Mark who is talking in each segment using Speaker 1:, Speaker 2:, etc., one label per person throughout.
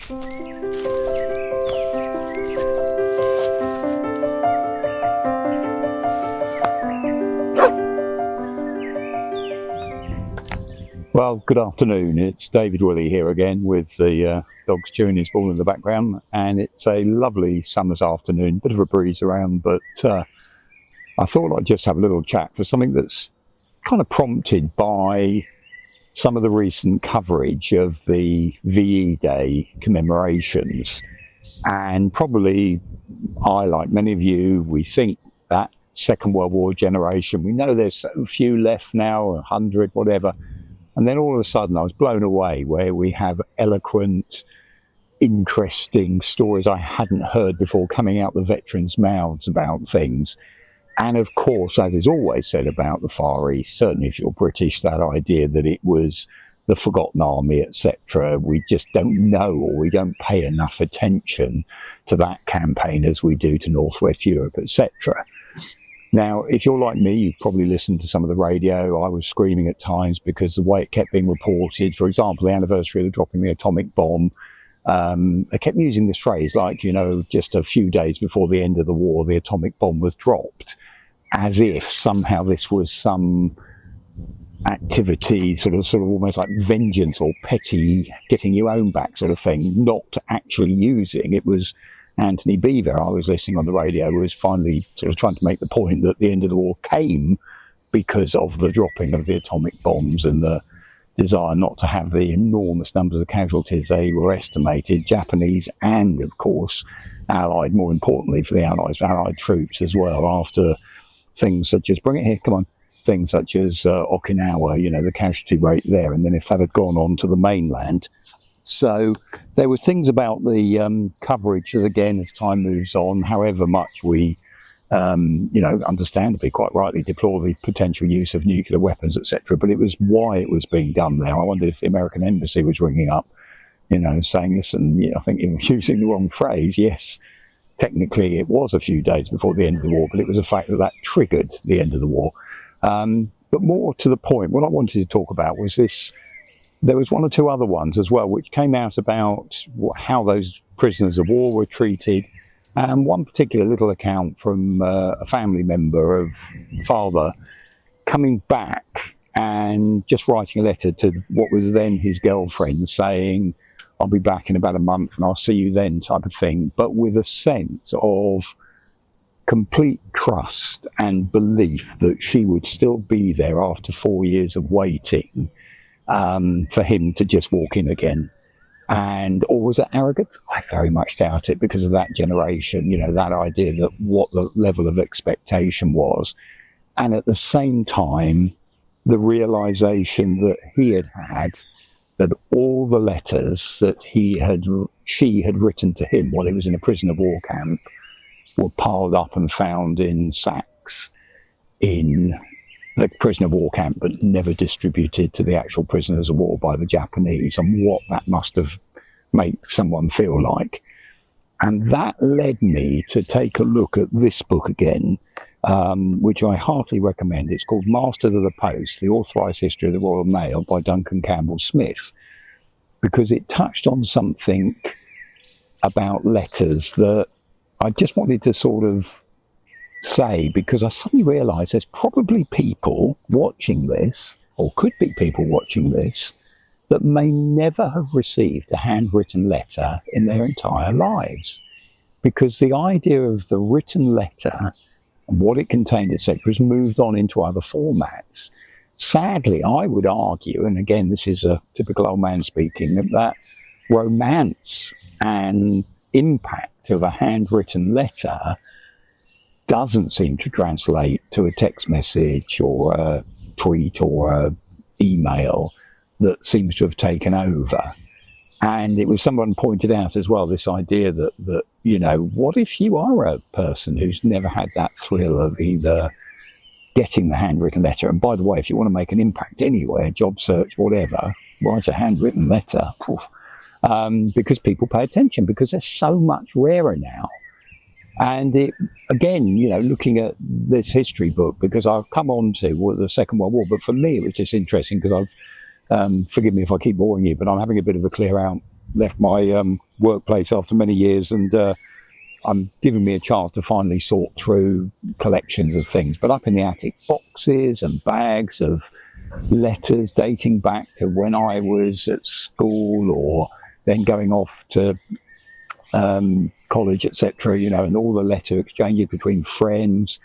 Speaker 1: Well, good afternoon. It's David Willey here again with the dogs chewing his ball in the background, and it's a lovely summer's afternoon, bit of a breeze around, but I thought I'd just have a little chat for something that's kind of prompted by some of the recent coverage of the VE Day commemorations. And probably I, like many of you, we think that Second World War generation, we know there's a few left now, 100, whatever. And then all of a sudden I was blown away where we have eloquent, interesting stories I hadn't heard before coming out the veterans' mouths about things. And of course, as is always said about the Far East, certainly if you're British, that idea that it was the forgotten army, etc. We just don't know, or we don't pay enough attention to that campaign as we do to Northwest Europe, etc. Now, if you're like me, you've probably listened to some of the radio. I was screaming at times because the way it kept being reported, for example, the anniversary of the dropping the atomic bomb, they kept using this phrase like, you know, just a few days before the end of the war, the atomic bomb was dropped, as if somehow this was some activity, sort of almost like vengeance or petty, getting your own back sort of thing, not actually using. It was Anthony Beaver, I was listening on the radio, was finally sort of trying to make the point that the end of the war came because of the dropping of the atomic bombs and the desire not to have the enormous numbers of casualties they were estimated, Japanese and, of course, Allied, more importantly for the Allies, Allied troops as well, after things such as, bring it here, come on, things such as Okinawa, you know, the casualty rate there, and then if that had gone on to the mainland. So there were things about the coverage that, again, as time moves on, however much we, you know, understandably, quite rightly, deplore the potential use of nuclear weapons, etc. But it was why it was being done there. I wondered if the American embassy was ringing up, you know, saying, listen, you know, I think you're using the wrong phrase. Yes, technically it was a few days before the end of the war, but it was a fact that that triggered the end of the war. But more to the point, what I wanted to talk about was this. There was one or two other ones as well, which came out about how those prisoners of war were treated. And one particular little account from a family member of father coming back and just writing a letter to what was then his girlfriend saying, I'll be back in about a month and I'll see you then, type of thing, but with a sense of complete trust and belief that she would still be there after 4 years of waiting for him to just walk in again. Or was it arrogance? I very much doubt it, because of that generation, you know, that idea that what the level of expectation was. And at the same time, the realization that he had that all the letters that she had written to him while he was in a prisoner of war camp were piled up and found in sacks in the prisoner of war camp, but never distributed to the actual prisoners of war by the Japanese, and what that must have made someone feel like. And that led me to take a look at this book again, which I heartily recommend. It's called Masters of the Post, The Authorised History of the Royal Mail by Duncan Campbell Smith, because it touched on something about letters that I just wanted to sort of say, because I suddenly realised there's probably people watching this, or could be people watching this, that may never have received a handwritten letter in their entire lives. Because the idea of the written letter and what it contained, etc., has moved on into other formats. Sadly, I would argue, and again, this is a typical old man speaking, that romance and impact of a handwritten letter doesn't seem to translate to a text message or a tweet or a email that seems to have taken over. And it was someone pointed out as well, this idea that, you know, what if you are a person who's never had that thrill of either getting the handwritten letter, and by the way, if you want to make an impact anywhere, job search, whatever, write a handwritten letter, because people pay attention, because they're so much rarer now. And it, again, you know, looking at this history book, because I've come on to the Second World War, but for me it was just interesting because I've, forgive me if I keep boring you, but I'm having a bit of a clear out, left my workplace after many years, and I'm giving me a chance to finally sort through collections of things. But up in the attic, boxes and bags of letters dating back to when I was at school, or then going off to college, etc., and all the letter exchanges between friends,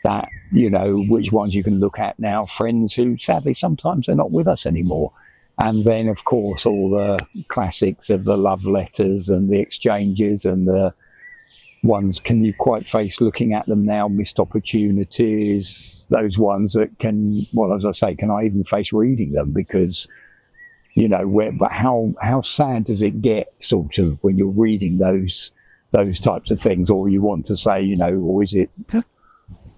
Speaker 1: that, which ones you can look at now, friends who sadly sometimes are not with us anymore. And then, of course, all the classics of the love letters and the exchanges, and the ones, can you quite face looking at them now, missed opportunities, those ones that can, well, as I say, can I even face reading them? Because, but how sad does it get, sort of, when you're reading those types of things? Or you want to say, or is it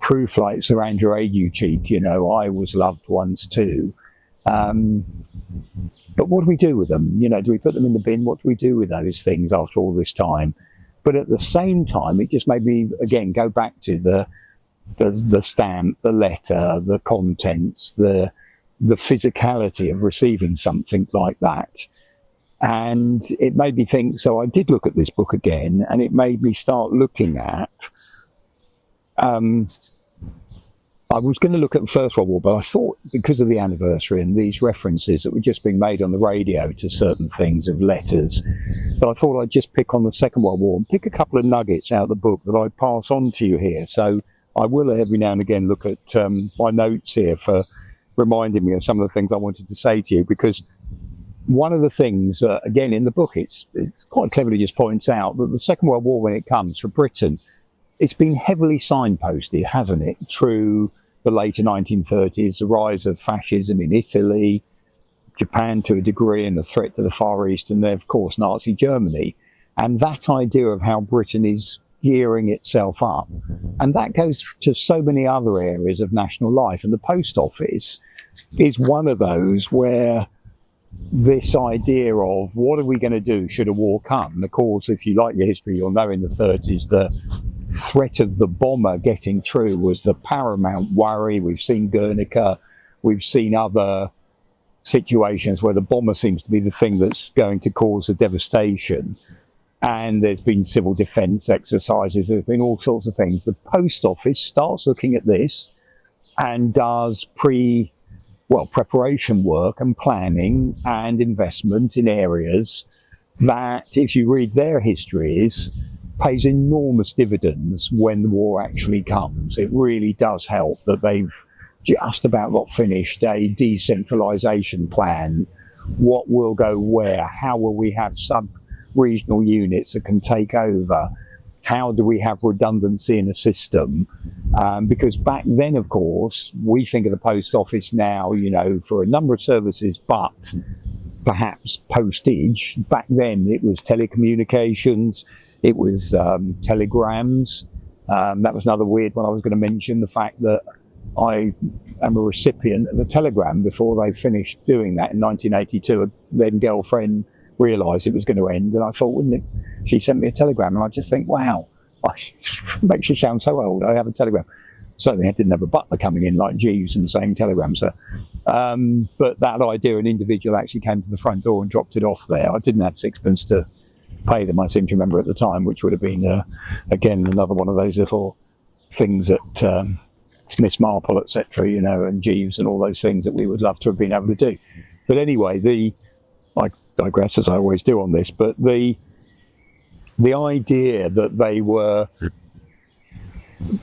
Speaker 1: proof like Sir Andrew Aguecheek, I was loved once too. But what do we do with them? Do we put them in the bin? What do we do with those things after all this time? But at the same time, it just made me, again, go back to the stamp, the letter, the contents, the physicality of receiving something like that. And it made me think, so I did look at this book again, and it made me start looking at, I was going to look at the First World War, but I thought, because of the anniversary and these references that were just being made on the radio to certain things of letters, that I thought I'd just pick on the Second World War and pick a couple of nuggets out of the book that I'd pass on to you here. So I will every now and again look at my notes here for reminding me of some of the things I wanted to say to you, because one of the things, again, in the book, it's quite cleverly just points out that the Second World War, when it comes for Britain, it's been heavily signposted, hasn't it, through the later 1930s, the rise of fascism in Italy, Japan to a degree, and the threat to the Far East, and then, of course, Nazi Germany. And that idea of how Britain is gearing itself up. And that goes to so many other areas of national life. And the post office is one of those where this idea of what are we going to do should a war come? And of course, if you like your history, you'll know in the 30s the threat of the bomber getting through was the paramount worry. We've seen Guernica, we've seen other situations where the bomber seems to be the thing that's going to cause the devastation. And there's been civil defence exercises, there's been all sorts of things. The post office starts looking at this and does preparation work and planning and investment in areas that, if you read their histories, pays enormous dividends when the war actually comes. It really does help that they've just about got finished a decentralisation plan. What will go where? How will we have sub-regional units that can take over? How do we have redundancy in a system? Because back then, of course, we think of the post office now, for a number of services, but perhaps postage. Back then, it was telecommunications, it was telegrams. That was another weird one I was going to mention, the fact that I am a recipient of a telegram before they finished doing that in 1982. A then girlfriend realised it was going to end, and I thought, wouldn't it? She sent me a telegram, and I just think, wow, makes you sound so old. I have a telegram. Certainly, I didn't have a butler coming in like Jeeves and saying telegrams. But that idea, an individual actually came to the front door and dropped it off there. I didn't have sixpence to pay them, I seem to remember at the time, which would have been, again, another one of those little things that Miss Marple, etc., and Jeeves and all those things that we would love to have been able to do. But anyway, I digress as I always do on this, but the idea that they were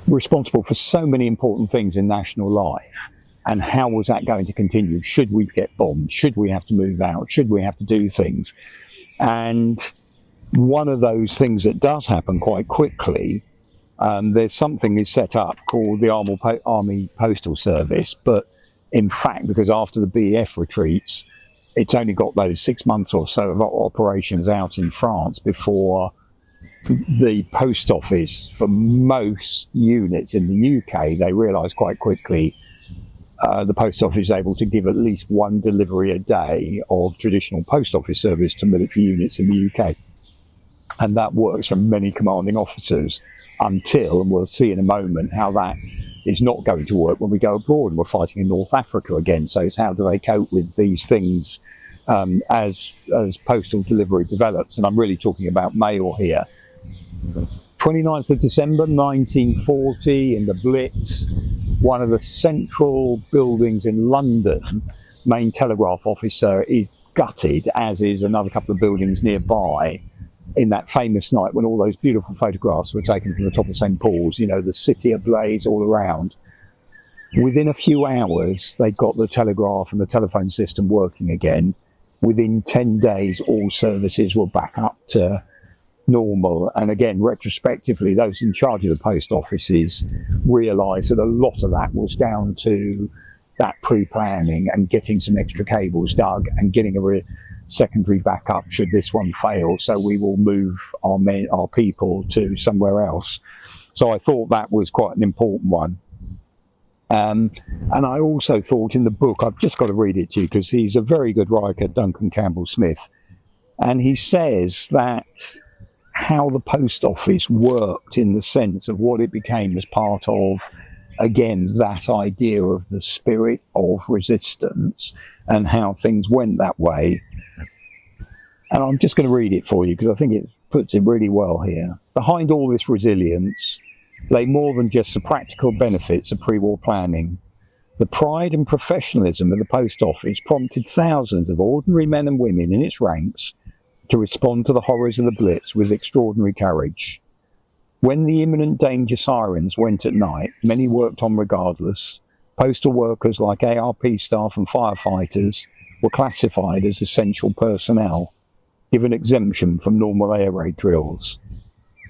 Speaker 1: responsible for so many important things in national life, and how was that going to continue? Should we get bombed? Should we have to move out? Should we have to do things? And one of those things that does happen quite quickly, there's something is set up called the Army Postal Service, but in fact, because after the BEF retreats, it's only got those 6 months or so of operations out in France before the post office, for most units in the UK, they realised quite quickly the post office is able to give at least one delivery a day of traditional post office service to military units in the UK. And that works for many commanding officers until, and we'll see in a moment how that is not going to work when we go abroad and we're fighting in North Africa again. So it's how do they cope with these things as postal delivery develops, and I'm really talking about mail here. 29th of December 1940, in the Blitz, one of the central buildings in London, main telegraph office, is gutted, as is another couple of buildings nearby, in that famous night when all those beautiful photographs were taken from the top of St Paul's, you know, the city ablaze all around. Within a few hours, they got the telegraph and the telephone system working again. Within 10 days, all services were back up to normal. And again, retrospectively, those in charge of the post offices realised that a lot of that was down to that pre-planning and getting some extra cables dug and getting a secondary backup should this one fail. So we will move our people to somewhere else. So I thought that was quite an important one. And I also thought in the book, I've just got to read it to you because he's a very good writer, Duncan Campbell Smith, and he says that how the post office worked in the sense of what it became as part of, again, that idea of the spirit of resistance and how things went that way. And I'm just going to read it for you because I think it puts it really well here. Behind all this resilience lay more than just the practical benefits of pre-war planning. The pride and professionalism of the post office prompted thousands of ordinary men and women in its ranks to respond to the horrors of the Blitz with extraordinary courage. When the imminent danger sirens went at night, many worked on regardless. Postal workers like ARP staff and firefighters were classified as essential personnel, given exemption from normal air raid drills.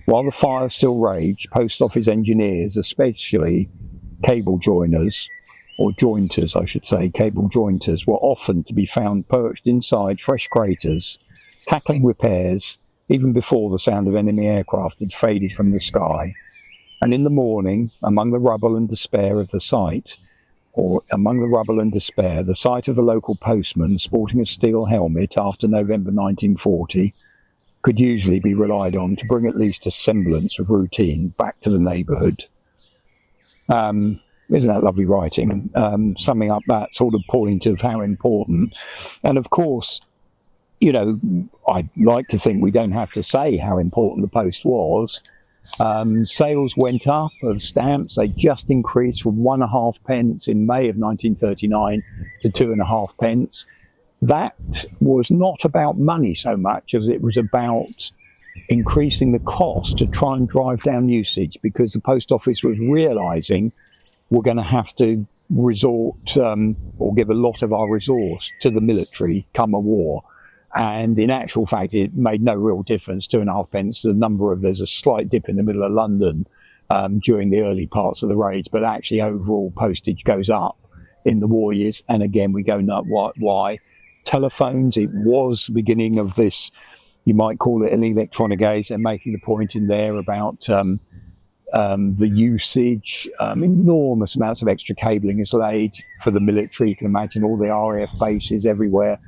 Speaker 1: While the fire still raged, post office engineers, especially cable joiners, or jointers I should say, cable jointers, were often to be found perched inside fresh craters, tackling repairs even before the sound of enemy aircraft had faded from the sky. And in the morning, among the rubble and despair of the sight, the sight of the local postman sporting a steel helmet after November 1940 could usually be relied on to bring at least a semblance of routine back to the neighbourhood. Isn't that lovely writing? Summing up that sort of point of how important. And of course, you know, I'd like to think we don't have to say how important the post was. Sales went up of stamps. They just increased from 1.5 pence in May of 1939 to 2.5 pence. That was not about money so much as it was about increasing the cost to try and drive down usage, because the post office was realising we're going to have to resort or give a lot of our resource to the military come a war. And in actual fact, it made no real difference, 2.5 pence. There's a slight dip in the middle of London during the early parts of the raids, but actually overall postage goes up in the war years. And again, we go, no, why? Telephones, it was the beginning of this, you might call it an electronic age, and making the point in there about the usage. Enormous amounts of extra cabling is laid for the military. You can imagine all the RAF bases everywhere,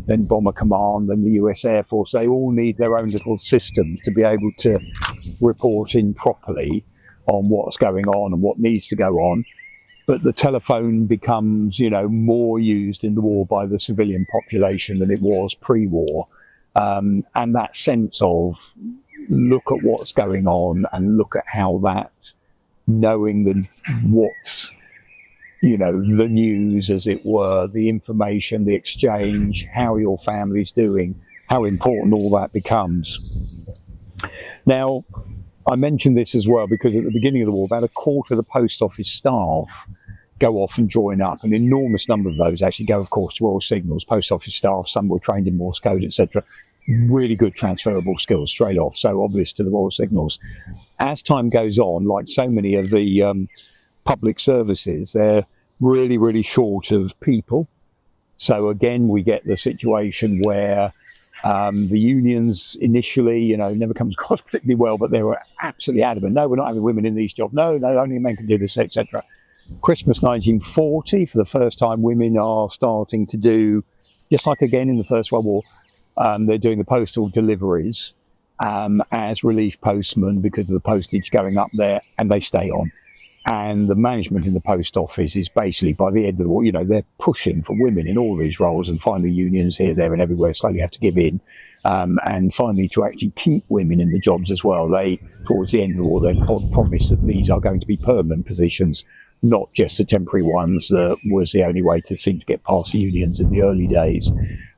Speaker 1: then Bomber Command, then the US Air Force. They all need their own little systems to be able to report in properly on what's going on and what needs to go on. But the telephone becomes, more used in the war by the civilian population than it was pre-war. And that sense of look at what's going on and look at how that, knowing what's, the news, as it were, the information, the exchange, how your family's doing, how important all that becomes. Now, I mentioned this as well because at the beginning of the war, about a quarter of the post office staff go off and join up. An enormous number of those actually go, of course, to Royal Signals, post office staff. Some were trained in Morse code, etc. Really good transferable skills straight off, so obvious to the Royal Signals. As time goes on, like so many of the public services, they're really, really short of people. So again, we get the situation where the unions initially, never comes across particularly well, but they were absolutely adamant. No, we're not having women in these jobs. No, only men can do this, etc. Christmas 1940, for the first time, women are starting to do, just like again in the First World War, they're doing the postal deliveries as relief postmen because of the postage going up there, and they stay on. And the management in the post office is basically, by the end of the war, they're pushing for women in all these roles, and finally unions here, there and everywhere slowly have to give in. And finally, to actually keep women in the jobs as well, towards the end of the war, they promised that these are going to be permanent positions, not just the temporary ones that was the only way to seem to get past the unions in the early days.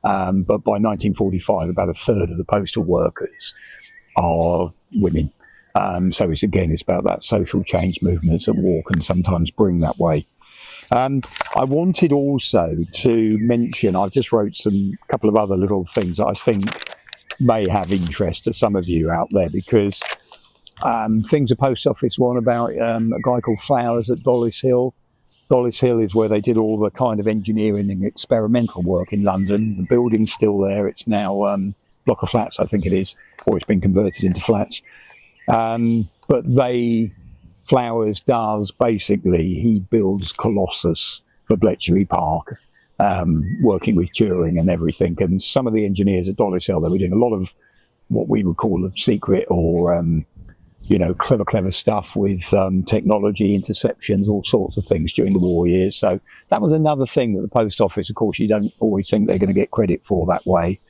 Speaker 1: But by 1945, about a third of the postal workers are women. So it's about that social change movements that war can sometimes bring that way. I wanted also to mention, I just wrote a couple of other little things that I think may have interest to some of you out there, because things a post office one about a guy called Flowers at Dollis Hill. Dollis Hill is where they did all the kind of engineering and experimental work in London. The building's still there. It's now a block of flats, I think it is, or it's been converted into flats. But Flowers does basically, he builds Colossus for Bletchley Park, working with Turing and everything. And some of the engineers at Dollis Hill, they were doing a lot of what we would call a secret or, clever stuff with technology, interceptions, all sorts of things during the war years. So that was another thing that the post office, of course, you don't always think they're going to get credit for that way.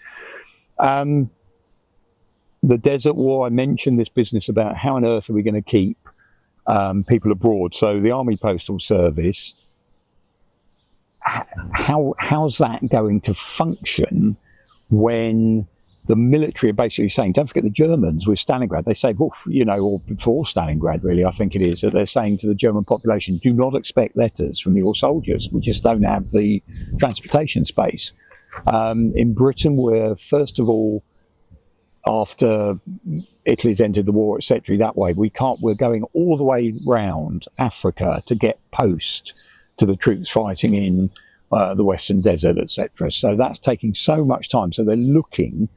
Speaker 1: The Desert War, I mentioned this business about how on earth are we going to keep people abroad. So the Army Postal Service, how's that going to function when the military are basically saying, don't forget the Germans with Stalingrad. They say, or before Stalingrad, really, I think it is, that they're saying to the German population, do not expect letters from your soldiers. We just don't have the transportation space. In Britain, we're, first of all, after Italy's entered the war, etc., that way, we're going all the way round Africa to get post to the troops fighting in the Western Desert, etc. So that's taking so much time. So they're looking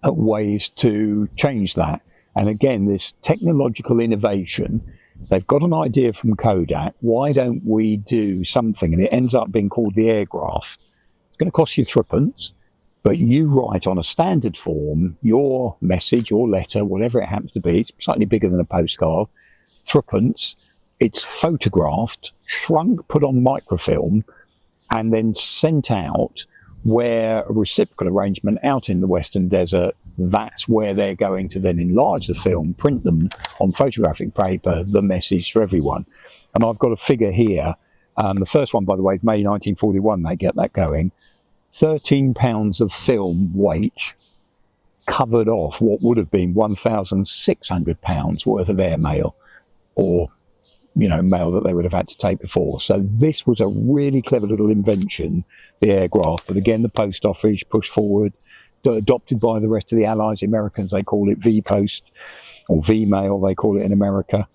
Speaker 1: at ways to change that. And again, this technological innovation, they've got an idea from Kodak. Why don't we do something? And it ends up being called the airgraph. It's going to cost you threepence, but you write on a standard form your message, your letter, whatever it happens to be. It's slightly bigger than a postcard. Threepence. It's photographed, shrunk, put on microfilm, and then sent out where a reciprocal arrangement out in the Western Desert, that's where they're going to then enlarge the film, print them on photographic paper, the message for everyone. And I've got a figure here. The first one, by the way, May 1941, they get that going. 13 pounds of film weight covered off what would have been 1,600 pounds worth of airmail, or mail that they would have had to take before. So this was a really clever little invention, the airgraph. But again, the post office pushed forward, adopted by the rest of the Allies. The Americans, they call it V-Post, or V-Mail, they call it in America.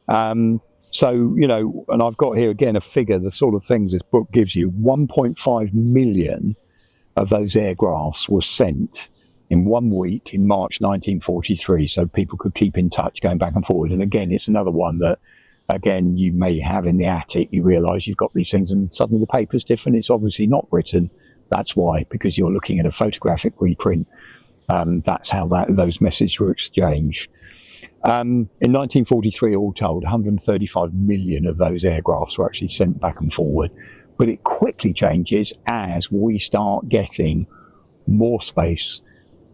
Speaker 1: And I've got here again a figure, the sort of things this book gives you. 1.5 million of those airgraphs were sent in 1 week in March 1943, so people could keep in touch going back and forward. And again, it's another one that, again, you may have in the attic. You realise you've got these things and suddenly the paper's different. It's obviously not written. That's why, because you're looking at a photographic reprint. That's how those messages were exchanged. In 1943, all told, 135 million of those airgraphs were actually sent back and forward. But it quickly changes as we start getting more space.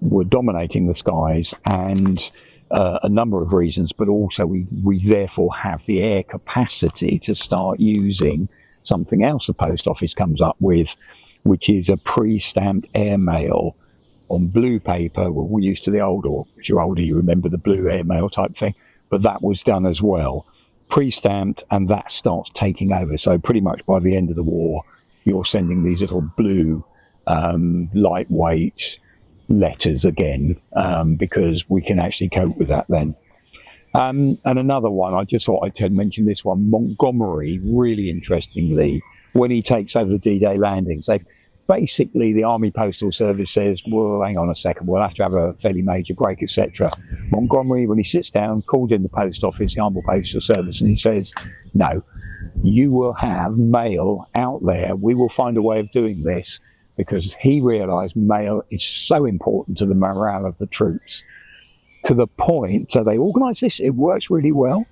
Speaker 1: We're dominating the skies, and a number of reasons, but also we therefore have the air capacity to start using something else the post office comes up with, which is a pre-stamped airmail on blue paper. Well, we're used to the old, or if you're older, you remember the blue airmail type thing, but that was done as well. Pre-stamped, and that starts taking over. So pretty much by the end of the war, you're sending these little blue, lightweight letters again, because we can actually cope with that then. And another one, I just thought I'd mention this one. Montgomery, really interestingly, when he takes over the D-Day landings, basically the Army Postal Service says, well, hang on a second, we'll have to have a fairly major break, etc. Montgomery, when he sits down, called in the post office, the Army Postal Service, and he says, no, you will have mail out there. We will find a way of doing this, because he realised mail is so important to the morale of the troops, to the point, so they organised this, it works really well.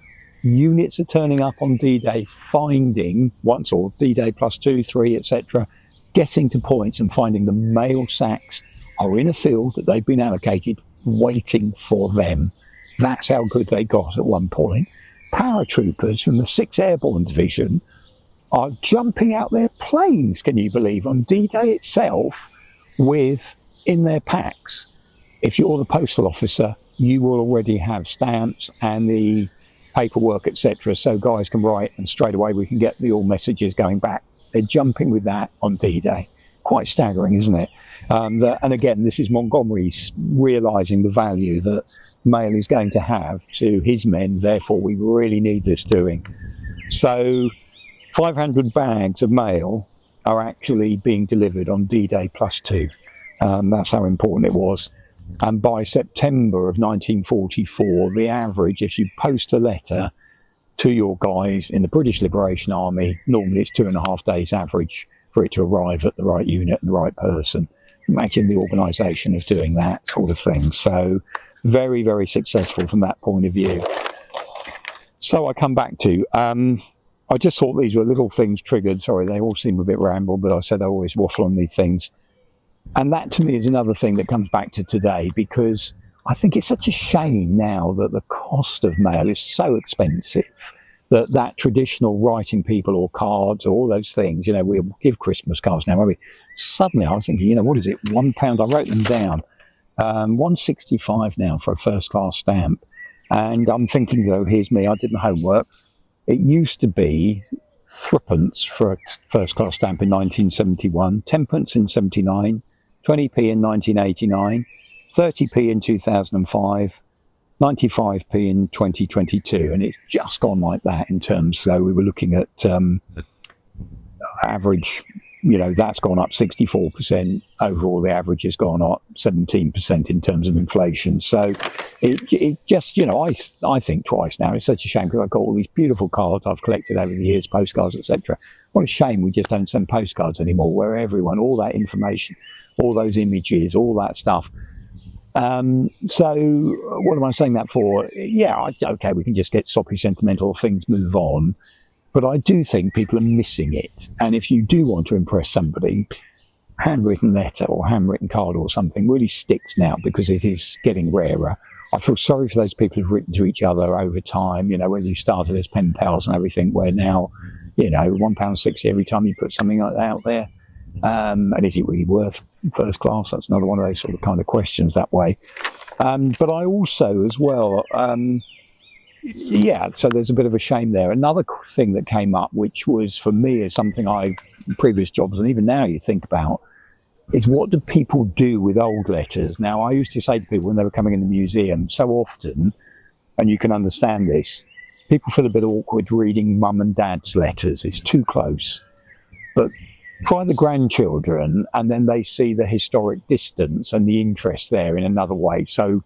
Speaker 1: units are turning up on D-Day, finding once, or D-Day plus 2, 3, etc., getting to points and finding the mail sacks are in a field that they've been allocated, waiting for them. That's how good they got at one point. Paratroopers from the 6th Airborne Division are jumping out their planes, can you believe, on D-Day itself, with in their packs. If you're the postal officer, you will already have stamps and the paperwork, etc., so guys can write, and straight away we can get the all messages going back. They're jumping with that on D-Day. Quite staggering, isn't it? And again, this is Montgomery's realising the value that mail is going to have to his men, therefore we really need this doing. So 500 bags of mail are actually being delivered on D-Day plus 2. That's how important it was. And by September of 1944, the average, if you post a letter to your guys in the British Liberation Army, normally it's 2.5 days average for it to arrive at the right unit and the right person. Imagine the organisation of doing that sort of thing. So very, very successful from that point of view. So I come back to, I just thought these were little things triggered. Sorry, they all seem a bit ramble, but I said I always waffle on these things. And that to me is another thing that comes back to today, because I think it's such a shame now that the cost of mail is so expensive that traditional writing people or cards or all those things, you know, we'll give Christmas cards now, maybe. Suddenly I was thinking, you know, what is it? £1, I wrote them down, 165 now for a first class stamp. And I'm thinking, though, here's me, I did my homework. It used to be 3p for a first class stamp in 1971, 10p in 79, 20p in 1989, 30p in 2005, 95p in 2022, and it's just gone like that in terms. So we were looking at average, you know, that's gone up 64%. Overall, the average has gone up 17% in terms of inflation. So it just, you know, I think twice now. It's such a shame, because I've got all these beautiful cards I've collected over the years, postcards, etc. What a shame we just don't send postcards anymore, where everyone, all that information, all those images, all that stuff. So what am I saying that for? Yeah, okay, we can just get soppy sentimental, things move on. But I do think people are missing it. And if you do want to impress somebody, handwritten letter or handwritten card or something really sticks now, because it is getting rarer. I feel sorry for those people who've written to each other over time, you know, whether you started as pen pals and everything, where now, you know, £1.60 every time you put something like that out there. And is it really worth first class? That's another one of those sort of kind of questions that way. But I also, as well, yeah, so there's a bit of a shame there. Another thing that came up, which was for me is something previous jobs, and even now you think about, is what do people do with old letters? Now, I used to say to people when they were coming in the museum, so often, and you can understand this, people feel a bit awkward reading mum and dad's letters. It's too close. But try the grandchildren, and then they see the historic distance and the interest there in another way. So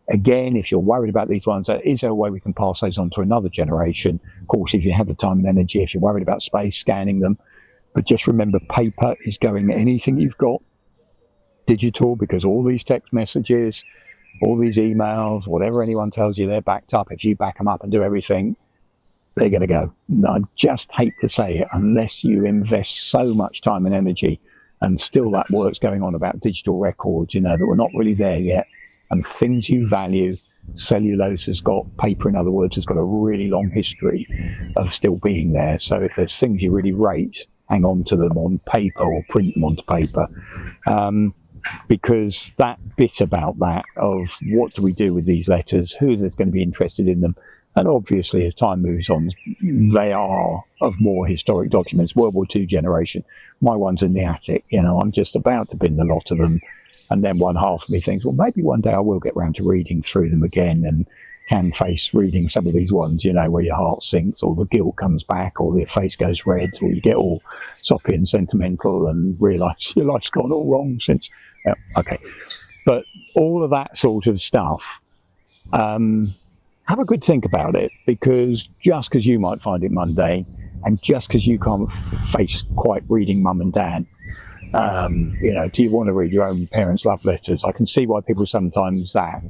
Speaker 1: again, if you're worried about these ones, is there a way we can pass those on to another generation? Of course, if you have the time and energy, if you're worried about space, scanning them. But just remember, paper is going, anything you've got digital, because all these text messages, all these emails, whatever anyone tells you, they're backed up. If you back them up and do everything, they're going to go. I just hate to say it, unless you invest so much time and energy, and still that work's going on about digital records, you know, that we're not really there yet. And things you value, cellulose has got, paper in other words, has got a really long history of still being there. So if there's things you really rate, hang on to them on paper or print them onto paper. Because that bit about that of what do we do with these letters, who's going to be interested in them, and obviously as time moves on, they are of more historic documents, World War II generation. My one's in the attic, you know, I'm just about to bin the lot of them, and then one half of me thinks, well, maybe one day I will get round to reading through them again, and can face reading some of these ones, you know, where your heart sinks, or the guilt comes back, or your face goes red, or you get all soppy and sentimental and realise your life's gone all wrong since. Okay, but all of that sort of stuff, have a good think about it, because just because you might find it mundane, and just because you can't face quite reading mum and dad, you know, do you want to read your own parents' love letters? I can see why people sometimes that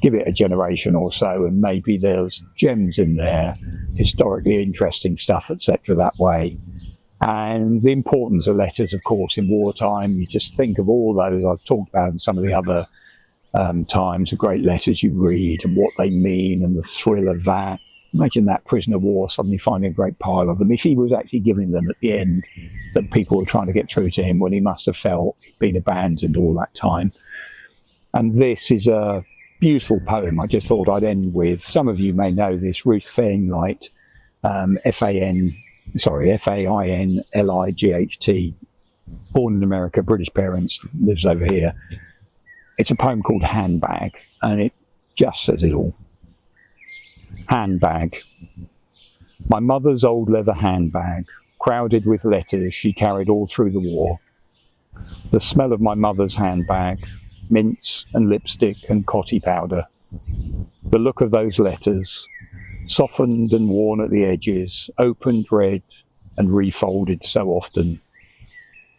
Speaker 1: give it a generation or so, and maybe there's gems in there, historically interesting stuff, etc. that way. And the importance of letters, of course, in wartime. You just think of all those I've talked about in some of the other times, the great letters you read and what they mean and the thrill of that. Imagine that prisoner of war suddenly finding a great pile of them. If he was actually giving them at the end, that people were trying to get through to him when he must have felt he'd been abandoned all that time. And this is a beautiful poem I just thought I'd end with. Some of you may know this, Ruth Fainlight, Fainlight, born in America, British parents, lives over here. It's a poem called Handbag, and it just says it all. Handbag. My mother's old leather handbag, crowded with letters she carried all through the war. The smell of my mother's handbag, mints and lipstick and cotty powder. The look of those letters, softened and worn at the edges, opened, read and refolded so often.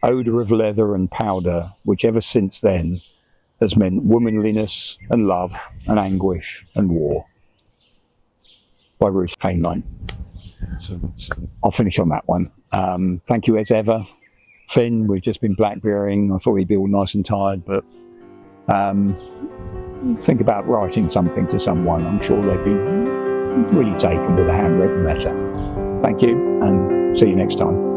Speaker 1: Odour of leather and powder, which ever since then has meant womanliness and love and anguish and war. By Ruth Fainlight. I'll finish on that one. Thank you as ever. Finn, we've just been blackberrying. I thought he'd be all nice and tired, but think about writing something to someone. I'm sure they'd be really taken with a handwritten letter. Thank you, and see you next time.